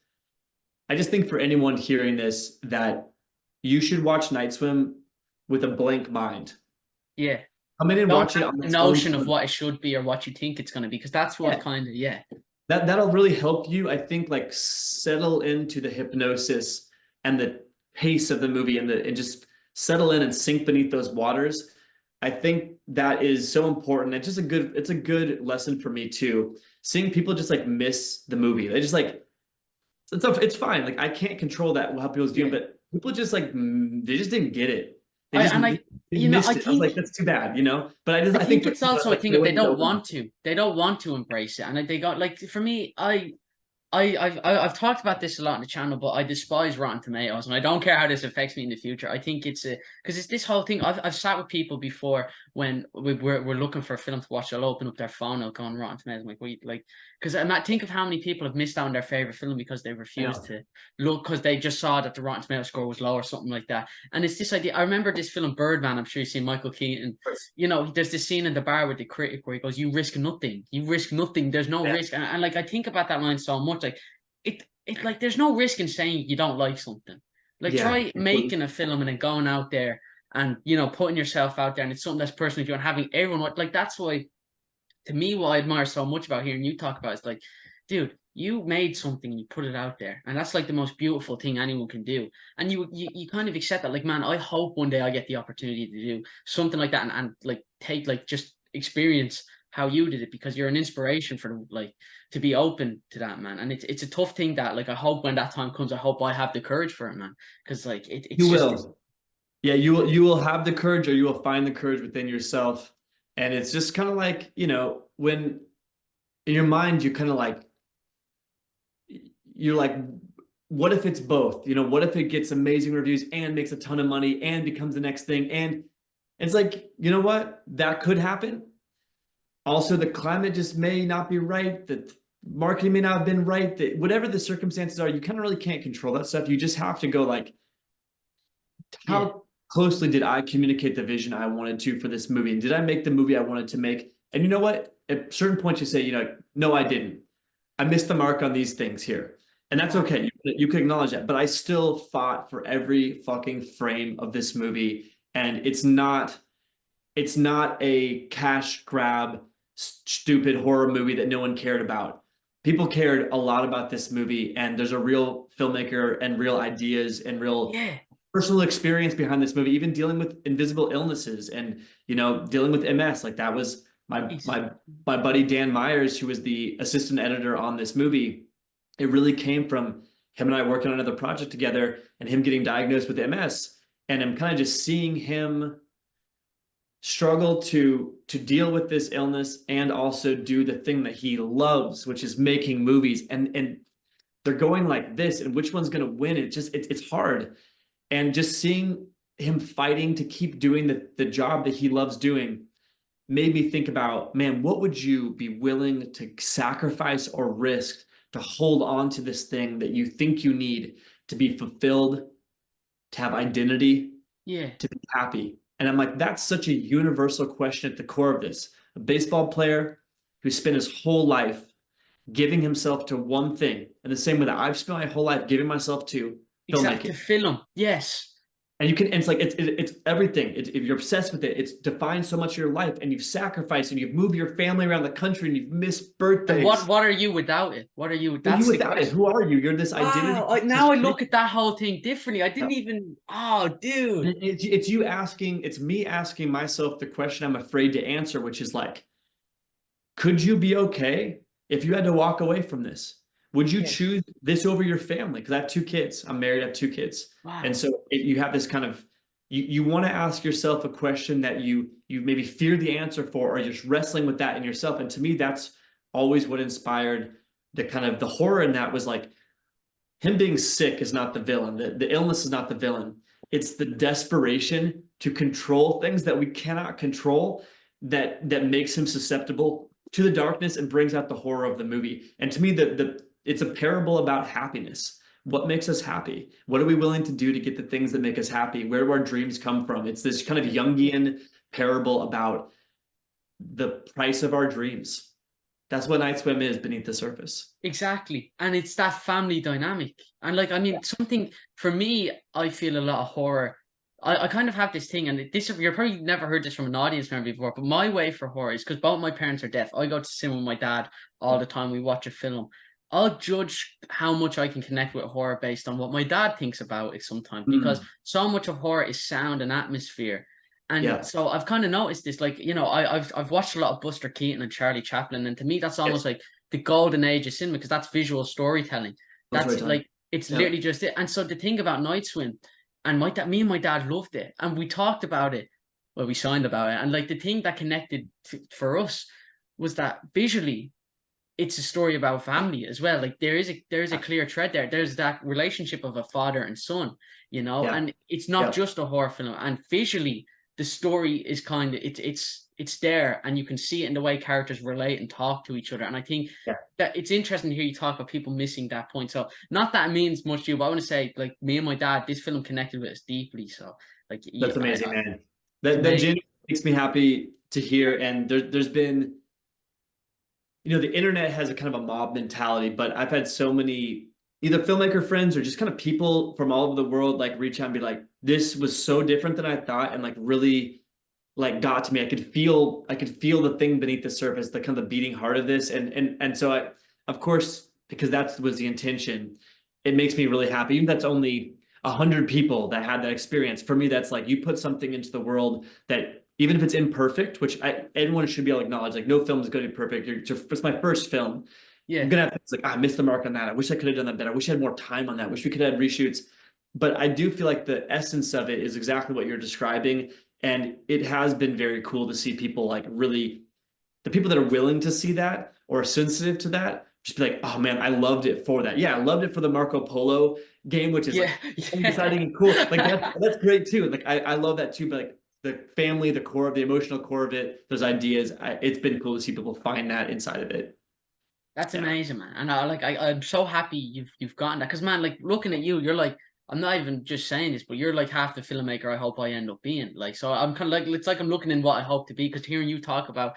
I just think for anyone hearing this that you should watch Night Swim with a blank mind. Yeah. Come in and Don't watch it have on a its own notion of terms. what it should be or what you think it's going to be, because that's what Yeah, kind of, yeah. that'll really help you, I think, like settle into the hypnosis and the pace of the movie, and just settle in and sink beneath those waters. I think that is so important. It's a good lesson for me too. Seeing people just like miss the movie. They just like it's fine. Like I can't control that how people's doing, Yeah. but people just like they just didn't get it. They I just and I they I missed it. I was think like, that's too bad, you know. But I I think think for it's people that also a like thing the of they window don't open. want to. They don't want to embrace it. And they got like for me, I've talked about this a lot on the channel, but I despise Rotten Tomatoes, and I don't care how this affects me in the future. I think it's a because it's this whole thing. I've sat with people before when we're looking for a film to watch. They'll open up their phone, they'll go on Rotten Tomatoes. I'm like, wait, like, because I might think of how many people have missed out on their favorite film because they I refused know. to look because they just saw that the Rotten Tomatoes score was low or something like that. And it's this idea. I remember this film Birdman. I'm sure you've seen Michael Keaton. There's this scene in the bar with the critic where he goes, "You risk nothing. You risk nothing. There's no Yeah, risk." And like I think about that line so much. Like it like there's no risk in saying you don't like something. Like yeah. try making a film and then going out there and putting yourself out there, and it's something that's personal to you and having everyone like that's why to me what I admire so much about hearing you talk about is like, dude, you made something and you put it out there, and that's like the most beautiful thing anyone can do. And you kind of accept that, like, man, I hope one day I get the opportunity to do something like that, and like take like just experience how you did it, because you're an inspiration for like to be open to that, man. And it's a tough thing that like I hope when that time comes, I hope I have the courage for it, man. Because like it's You just this. will. Yeah, you will have the courage, or you will find the courage within yourself. And it's just kind of like, you know, when in your mind you kind of like you're like, what if it's both? You know, what if it gets amazing reviews and makes a ton of money and becomes the next thing? And It's like, you know what? That could happen. Also, the climate just may not be right. The marketing may not have been right. That whatever the circumstances are, you kind of really can't control that stuff. You just have to go like, Yeah, how closely did I communicate the vision I wanted to for this movie? And did I make the movie I wanted to make? And you know what? At certain points, you say, you know, no, I didn't. I missed the mark on these things here. And that's wow. okay. You can acknowledge that. But I still fought for every fucking frame of this movie. And it's not a cash grab, stupid horror movie that no one cared about. People cared a lot about this movie, and there's a real filmmaker and real ideas and real Yeah, personal experience behind this movie, even dealing with invisible illnesses and dealing with MS. Like that was my ex- my my buddy Dan Myers, who was the assistant editor on this movie. It really came from him and I working on another project together, and him getting diagnosed with MS, and I'm kind of just seeing him struggle to deal with this illness and also do the thing that he loves, which is making movies. And they're going like this, and which one's going to win? It's hard. And just seeing him fighting to keep doing the job that he loves doing made me think about, man, what would you be willing to sacrifice or risk to hold on to this thing that you think you need to be fulfilled, to have identity, yeah, to be happy? And I'm like, that's such a universal question at the core of this. A baseball player who spent his whole life giving himself to one thing. And the same way that I've spent my whole life giving myself to exactly. filmmaking. To film, yes, And and it's like it's everything. If you're obsessed with it, it's defined so much of your life, and you've sacrificed, and you've moved your family around the country, and you've missed and birthdays. what are you without it? What are you? What are you That's the without it? question. Who are you? You're this identity. Wow, now I look at that whole thing differently. I didn't even. Oh, dude. It's you asking. It's me asking myself the question I'm afraid to answer, which is like, could you be okay if you had to walk away from this? Would you Yes. choose this over your family? Because I have two kids. I'm married. I have two kids, and Wow. so you have this kind of you want to ask yourself a question that you maybe fear the answer for, or you're just wrestling with that in yourself. And to me, that's always what inspired the kind of the horror in that was like him being sick is not the villain. The illness is not the villain. It's the desperation to control things that we cannot control that makes him susceptible to the darkness and brings out the horror of the movie. And to me, the it's a parable about happiness. What makes us happy? What are we willing to do to get the things that make us happy? Where do our dreams come from? It's this kind of Jungian parable about the price of our dreams. That's what Night Swim is beneath the surface. Exactly. And it's that family dynamic. And like, I mean, something for me, I feel a lot of horror. I kind of have this thing, and this you're probably never heard this from an audience member before, but my way for horror is because both my parents are deaf. I go to cinema with my dad all the time. We watch a film. I'll judge how much I can connect with horror based on what my dad thinks about it sometimes, because Mm, so much of horror is sound and atmosphere. And yeah. so I've kind of noticed this, like, I've watched a lot of Buster Keaton and Charlie Chaplin, and to me that's almost Yes. like the golden age of cinema because that's visual storytelling. That's That's right, Tom. like it's Yeah. literally just it. And so the thing about Night Swim, and my dad, me and my dad loved it, and we talked about it. Well, we signed about it, and like the thing that connected for us was that visually, it's a story about family as well. Like there is a clear thread there. There's that relationship of a father and son, Yeah. and it's not Yeah. just a horror film. And visually, the story is kind of it's there, and you can see it in the way characters relate and talk to each other. And I think Yeah. that it's interesting to hear you talk about people missing that point. So not that it means much to you, but I want to say, like me and my dad, this film connected with us deeply. So like, That's amazing, man. it's That amazing. genuinely makes me happy to hear. And there's been, the internet has a kind of a mob mentality, but I've had so many either filmmaker friends or just kind of people from all over the world like reach out and be like, this was so different than I thought, and like really like got to me. I could feel the thing beneath the surface, the kind of the beating heart of this. And so of course, because that was the intention, it makes me really happy. Even if that's only 100 people that had that experience. For me, that's like you put something into the world that even if it's imperfect, which everyone should be able to acknowledge, like no film is going to be perfect. It's my first film. I'm Yeah, gonna have things like, I missed the mark on that. I wish I could have done that better. I wish I had more time on that. I wish we could have had reshoots. But I do feel like the essence of it is exactly what you're describing. And it has been very cool to see people like really, the people that are willing to see that or sensitive to that, just be like, oh man, I loved it for that. Yeah, I loved it for the Marco Polo game, which is yeah, like exciting and cool. Like that's great too. Like I love that too. But like the family, the core of the emotional core of it, those ideas. It's been cool to see people find that inside of it. That's Yeah. amazing, man. And I'm so happy you've gotten that. Because man, like looking at you, you're like, I'm not even just saying this, but you're like half the filmmaker I hope I end up being. Like, so I'm kind of like, it's like I'm looking in what I hope to be. Because hearing you talk about,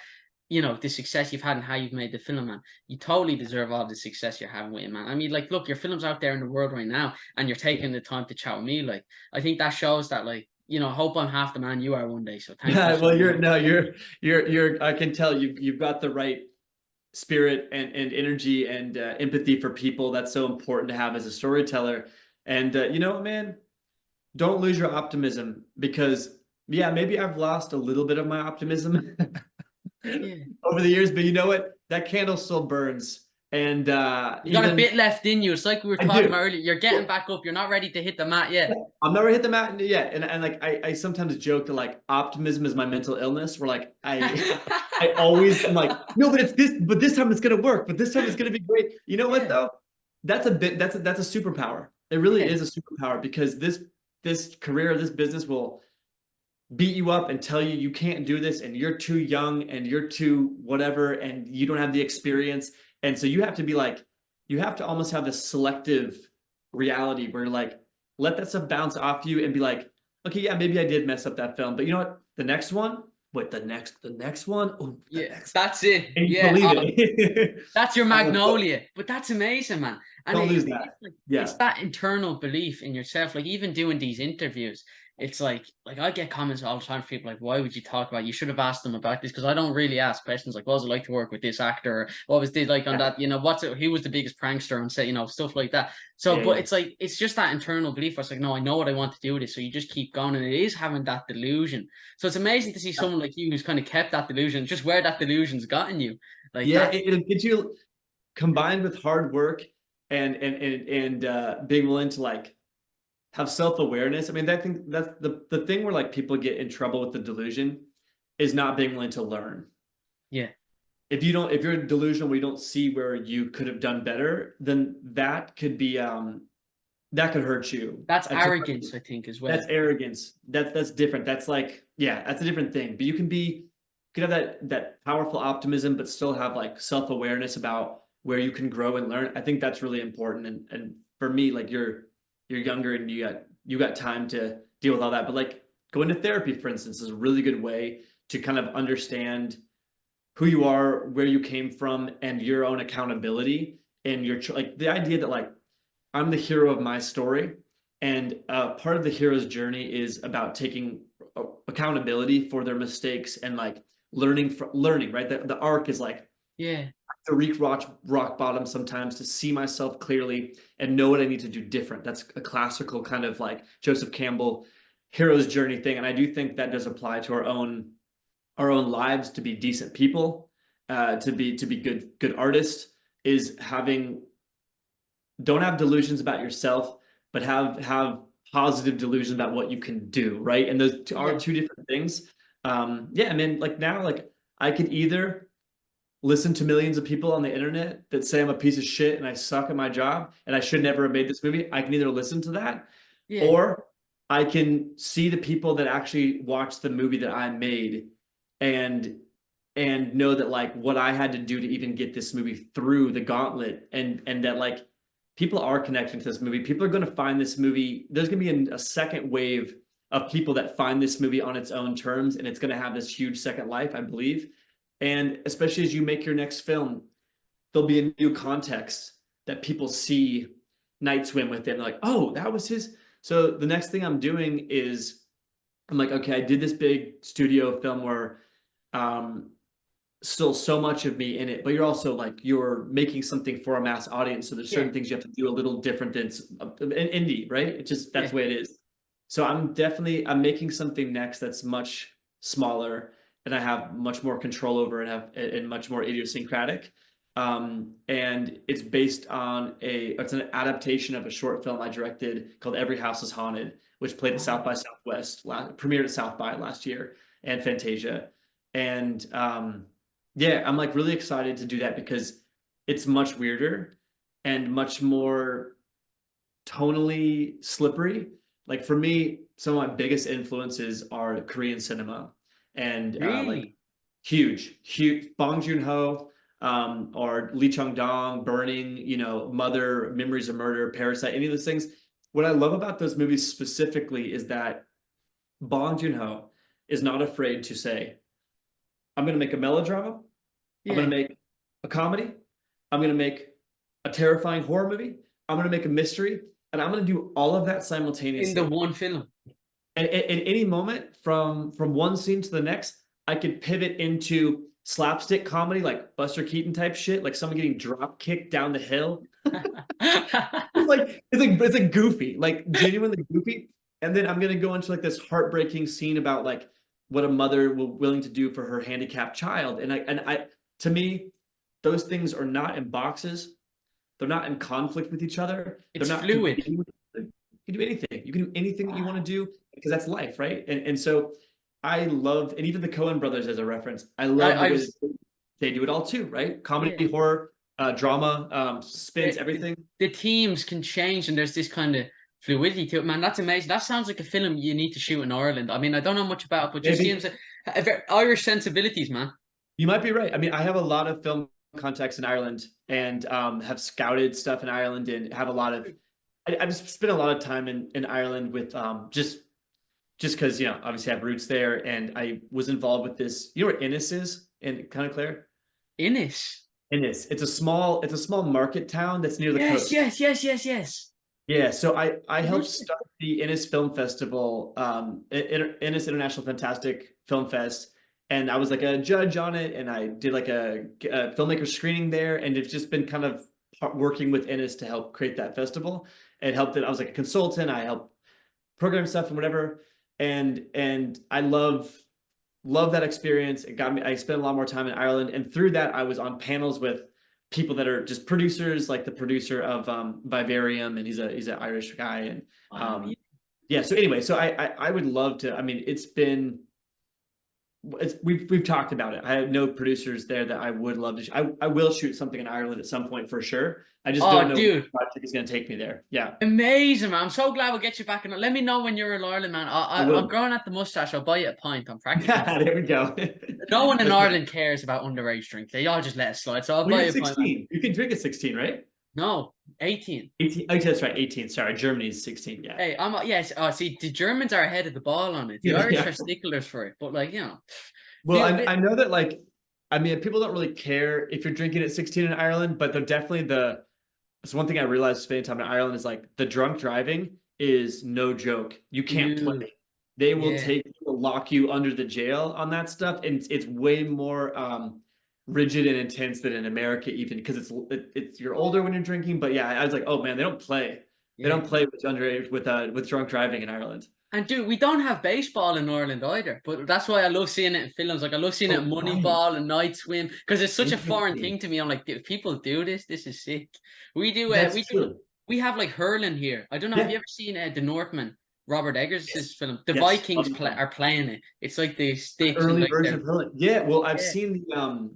the success you've had and how you've made the film, man, you totally deserve all the success you're having with it, man. I mean, like, look, your film's out there in the world right now, and you're taking the time to chat with me. Like, I think that shows that, like, I hope I'm half the man you are one day. So thank you Yeah, so well, much. you're. I can tell you've got the right spirit and energy and empathy for people. That's so important to have as a storyteller. And you know what, man? Don't lose your optimism because yeah, maybe I've lost a little bit of my optimism Yeah. over the years, but you know what? That candle still burns. And You got a even bit left in you. It's like we were I talking do. about earlier. You're getting Well, back up. You're not ready to hit the mat yet. I've never hit the mountain yet. And like I sometimes joke that like optimism is my mental illness, where like I always am like, no, but it's this, but this time it's gonna work, but this time it's gonna be great. You know what Yeah, though? That's a superpower. It really yeah, is a superpower because this career, this business will beat you up and tell you you can't do this and you're too young and you're too whatever and you don't have the experience. And so you have to be like, you have to almost have this selective reality where like let that stuff bounce off you and be like, okay, yeah, maybe I did mess up that film, but you know what? The next one, wait, the next one, oh, the yeah. next, That's it. and you Yeah. believe Oh, it. that's your So magnolia. But that's amazing, man. And don't lose it is that. like it's Yeah. that internal belief in yourself. Like even doing these interviews, it's like I get comments all the time from people like, why would you talk about? You should have asked them about this because I don't really ask questions like, what was it like to work with this actor? Or what was it like on Yeah. that? What's it? Who was the biggest prankster on set? Stuff like that. So, Yeah. but Yeah. it's like it's just that internal belief. Where it's like, no, I know what I want to do with this. So you just keep going, and it is having that delusion. So it's amazing to see someone like you who's kind of kept that delusion, just where that delusion's gotten you. Like Yeah. that. It'll get you combined with hard work and being willing to like have self-awareness. I mean, I think that's the thing where like people get in trouble with the delusion is not being willing to learn. Yeah. If you're delusional where you don't see where you could have done better, then that could be that could hurt you. That's And so arrogance, I think, as well. that's arrogance. That's different. That's like, yeah, that's a different thing. But you can have that powerful optimism, but still have like self-awareness about where you can grow and learn. I think that's really important. And for me, like you're younger and you got time to deal with all that. But like going to therapy, for instance, is a really good way to kind of understand who you are, where you came from, and your own accountability. And your like the idea that like I'm the hero of my story, and part of the hero's journey is about taking accountability for their mistakes and like learning. Right, the arc is like Yeah. to reach rock bottom sometimes to see myself clearly and know what I need to do different. That's a classical kind of like Joseph Campbell hero's journey thing, and I do think that does apply to our own lives to be decent people, to be good artists. Is having don't have delusions about yourself, but have positive delusions about what you can do, right? And those are Yeah. two different things. Yeah, I mean, like now, like I could either listen to millions of people on the internet that say I'm a piece of shit and I suck at my job and I should never have made this movie. I can either listen to that Yeah. or I can see the people that actually watched the movie that I made and and know that like what I had to do to even get this movie through the gauntlet and that like people are connecting to this movie. People are going to find this movie. There's going to be a second wave of people that find this movie on its own terms and it's going to have this huge second life, I believe. And especially as you make your next film, there'll be a new context that people see Night Swim within. Like, oh, that was his. So the next thing I'm doing is I'm like, okay, I did this big studio film where um still so much of me in it, but you're also like you're making something for a mass audience. So there's Yeah. certain things you have to do a little different than an indie, right? It's just that's Yeah. the way it is. So I'm making something next that's much smaller and I have much more control over and much more idiosyncratic. And it's based on it's an adaptation of a short film I directed called Every House is Haunted, which played at South by Southwest, premiered at South by last year and Fantasia. And yeah, I'm like really excited to do that because it's much weirder and much more tonally slippery. Like for me, some of my biggest influences are Korean cinema, and like Really? huge Bong Joon-ho, or Lee Chung-dong, Burning, you know, Mother, Memories of Murder, Parasite, any of those things. What I love about those movies specifically is that Bong Joon-ho is not afraid to say, I'm going to make a melodrama, I'm going Yeah. to make a comedy, I'm going to make a terrifying horror movie, I'm going to make a mystery, and I'm going to do all of that In the simultaneously. one film. And at any moment from one scene to the next, I could pivot into slapstick comedy, like Buster Keaton type shit, like someone getting drop kicked down the hill. It's like goofy, like genuinely goofy. And then I'm gonna go into like this heartbreaking scene about like what a mother will willing to do for her handicapped child. And I to me, those things are not in boxes. They're not in conflict with each other. They're It's not fluid. competing with each other. You can do anything. You can do anything that you want to do because that's life, right? And so I love, and even the Coen brothers as a reference, I love the I way was, that they do it all too, right? yeah. Comedy, horror, drama, suspense, everything. The teams can change and there's this kind of fluidity to it, man. That's amazing. That sounds like a film you need to shoot in Ireland. I mean, I don't know much about it, but just Maybe seems like Irish sensibilities, man. you might be right. I mean, I have a lot of film contacts in Ireland and have scouted stuff in Ireland and have a lot of, I've spent a lot of time in Ireland with just because, you know, obviously I have roots there and I was involved with this. You know where Innis is in County Clare? Innis. Innis. It's a small market town that's near the Yes, coast. yes, yes, yes, yes. Yeah, so I helped Where's start the Innis Film Festival, Innis International Fantastic Film Fest, and I was like a judge on it, and I did like a filmmaker screening there, and it's just been kind of working with Innis to help create that festival. And helped it. I was like a consultant. I helped program stuff and whatever, and I love that experience. It got me. I spent a lot more time in Ireland, and through that, I was on panels with people that are just producers, like the producer of Vivarium, and he's an Irish guy, and wow, yeah. yeah. So anyway, so I would love to. I mean, we've talked about it. I have no producers there that I would love to. I will shoot something in Ireland at some point for sure. I just don't Oh, know dude. what project is going to take me there. Yeah, Amazing, man. I'm so glad we'll get you back. And let me know when you're in Ireland, man. I I'm will. growing at the mustache. I'll buy you a pint. I'm practically. There we go. No one in That's right. Ireland cares about underage drinks. They all just let it slide. So I'll Well, buy you're you a pint, man. 16. You can drink at 16, right? No, 18. 18. Oh, that's right. 18. Sorry. Germany's 16. Yeah. Hey, yes. Oh, see, the Germans are ahead of the ball on it. The Yeah. Irish Yeah. are sticklers for it. But like, Well, I know that like, I mean, people don't really care if you're drinking at 16 in Ireland, but they're definitely it's one thing I realized spending time in Ireland is like the drunk driving is no joke. You can't dude, play. They will yeah, take you, lock you under the jail on that stuff. And it's way more rigid and intense than in America, even because it's you're older when you're drinking. But yeah, I was like, oh man, they don't play. They yeah. don't play with underage with drunk driving in Ireland. And dude, we don't have baseball in Ireland either. But that's why I love seeing it in films. Like I love seeing it Oh, in right. Moneyball and Night Swim because it's such a foreign Interesting. thing to me. I'm like, if people do this, this is sick. We do. That's true. We have like hurling here. I don't know. Have Yeah. you ever seen The Northman? Robert Eggers' Yes. film. The Yes. Vikings are playing it. It's like the sticks and Early like version they're of hurling. Yeah. Well, I've yeah. seen the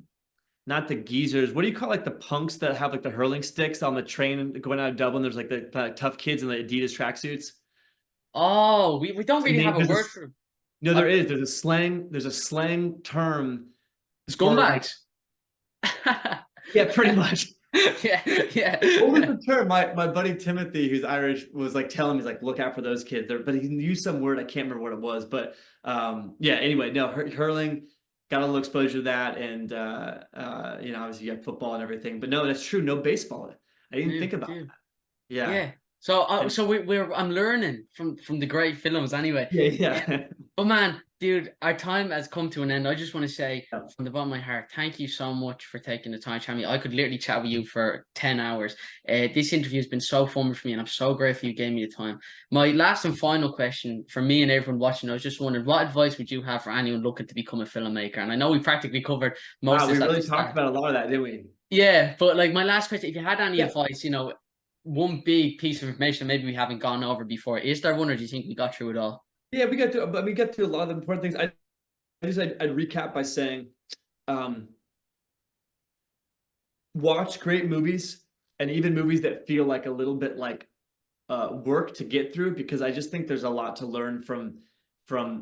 not the geezers. What do you call like the punks that have like the hurling sticks on the train going out of Dublin? There's like the tough kids in the Adidas tracksuits. Oh, we don't The really have name a there's word for them. no, Uh, there is. There's a slang term for like Scumbags. yeah, pretty much. Yeah, yeah. What was the term? My buddy Timothy, who's Irish, was like telling me, he's like, look out for those kids. But he used some word, I can't remember what it was. But yeah, anyway, no, hurling, got a little exposure to that. And you know, obviously you have football and everything. But no, that's true. No baseball. I didn't think Dude, about dude. that. Yeah. Yeah. So, And so I'm learning from the great films anyway. yeah, Yeah. yeah. But man, dude, our time has come to an end. I just want to say from the bottom of my heart, thank you so much for taking the time to chat with me. I could literally chat with you for 10 hours. This interview has been so fun for me, and I'm so grateful you gave me the time. My last and final question for me and everyone watching, I was just wondering, what advice would you have for anyone looking to become a filmmaker? And I know we practically covered most Wow, of we this at the really talked start. about a lot of that, didn't we? Yeah, but like my last question, if you had any Yeah. advice, one big piece of information maybe we haven't gone over before, is there one, or do you think we got through it all? Yeah, we got through a lot of the important things. I'd recap by saying, um, watch great movies and even movies that feel like a little bit like work to get through, because I just think there's a lot to learn from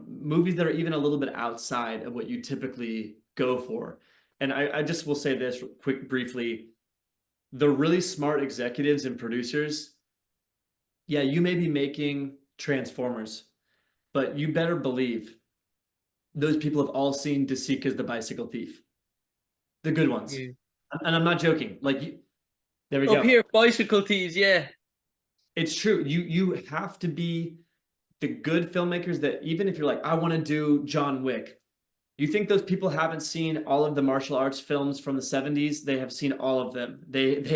movies that are even a little bit outside of what you typically go for. And I just will say this briefly. The really smart executives and producers, yeah, you may be making Transformers, but you better believe those people have all seen Desika's The Bicycle Thief. The good ones. Yeah. And I'm not joking. Like, there we Up go. here, bicycle thieves, yeah. It's true. You have to be the good filmmakers that, even if you're like, I want to do John Wick, you think those people haven't seen all of the martial arts films from the 70s? They have seen all of them. It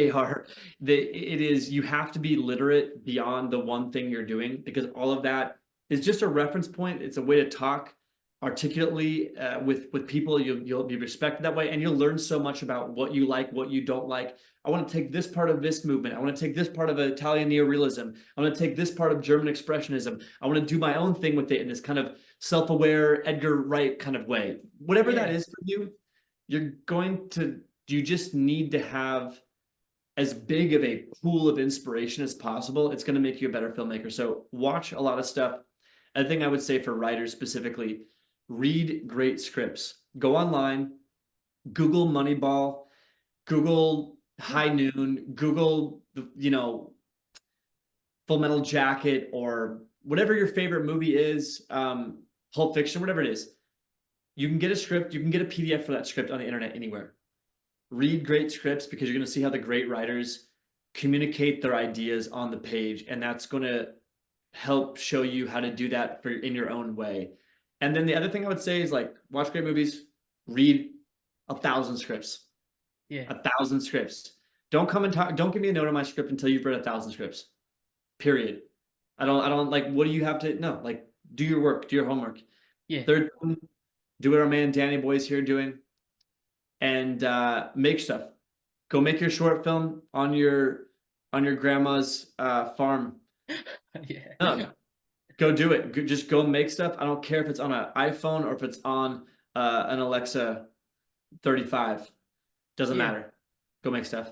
is, you have to be literate beyond the one thing you're doing, because all of that is just a reference point. It's a way to talk articulately with people. You'll be respected that way, and you'll learn so much about what you like, what you don't like. I want to take this part of this movement. I want to take this part of Italian neorealism. I want to take this part of German expressionism. I want to do my own thing with it in this kind of self-aware Edgar Wright kind of way. Whatever that is for you, you just need to have as big of a pool of inspiration as possible. It's going to make you a better filmmaker. So watch a lot of stuff. I think I would say for writers specifically, read great scripts. Go online, Google Moneyball, Google High Noon, Google, Full Metal Jacket, or whatever your favorite movie is, Pulp Fiction, whatever it is. You can get a script, you can get a PDF for that script on the internet anywhere. Read great scripts, because you're going to see how the great writers communicate their ideas on the page, and that's going to help show you how to do that in your own way. And then the other thing I would say is, like, watch great movies, read 1,000 scripts. Yeah. 1,000 scripts. Don't come and talk. Don't give me a note on my script until you've read 1,000 scripts. Period. I don't like, what do you have to, no, like, do your work, do your homework. Yeah. Third, do what our man Danny Boy's here doing, and make stuff. Go make your short film on your grandma's farm. Yeah. No, go do it. Just go make stuff. I don't care if it's on an iPhone or if it's on an Alexa 35. Doesn't matter. Go make stuff.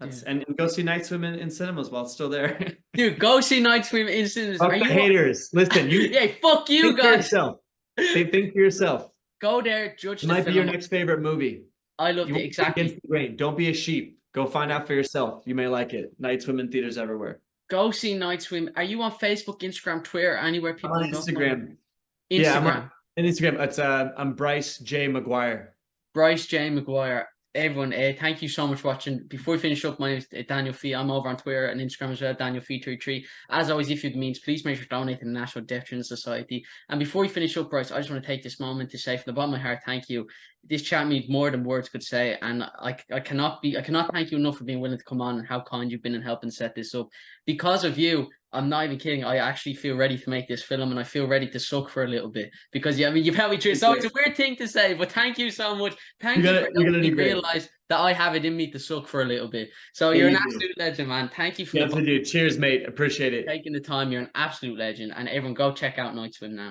And go see Night Swim in cinemas while it's still there. Dude, go see Night Swim in cinemas. Fuck the haters. Listen, yeah, fuck you think guys. For yourself. Think for yourself. Go there, judge. It might be your next favorite movie. I love it, exactly. Against the grain. Don't be a sheep. Go find out for yourself. You may like it. Night Swim in theaters everywhere. Go see Night Swim. Are you on Facebook, Instagram, Twitter, anywhere people on Instagram? Instagram. Yeah, I'm on Instagram. It's I'm Bryce J. McGuire. Bryce J. McGuire. Everyone, thank you so much for watching. Before we finish up, my name is Daniel Fee. I'm over on Twitter and Instagram as well, Daniel Fee33. As always, if you have the means, please make sure to donate to the National Deaf Children's Society. And before we finish up, Bryce, I just want to take this moment to say from the bottom of my heart, thank you. This chat means more than words could say, and I cannot thank you enough for being willing to come on and how kind you've been in helping set this up. Because of you, I'm not even kidding. I actually feel ready to make this film, and I feel ready to suck for a little bit, because you've helped me through. So it's a weird thing to say, but thank you so much. Thank you for helping me realize that I have it in me to suck for a little bit. So you're an absolute legend, man. Thank you for Cheers, mate. Appreciate it. Taking the time. You're an absolute legend, and everyone go check out Night Swim now.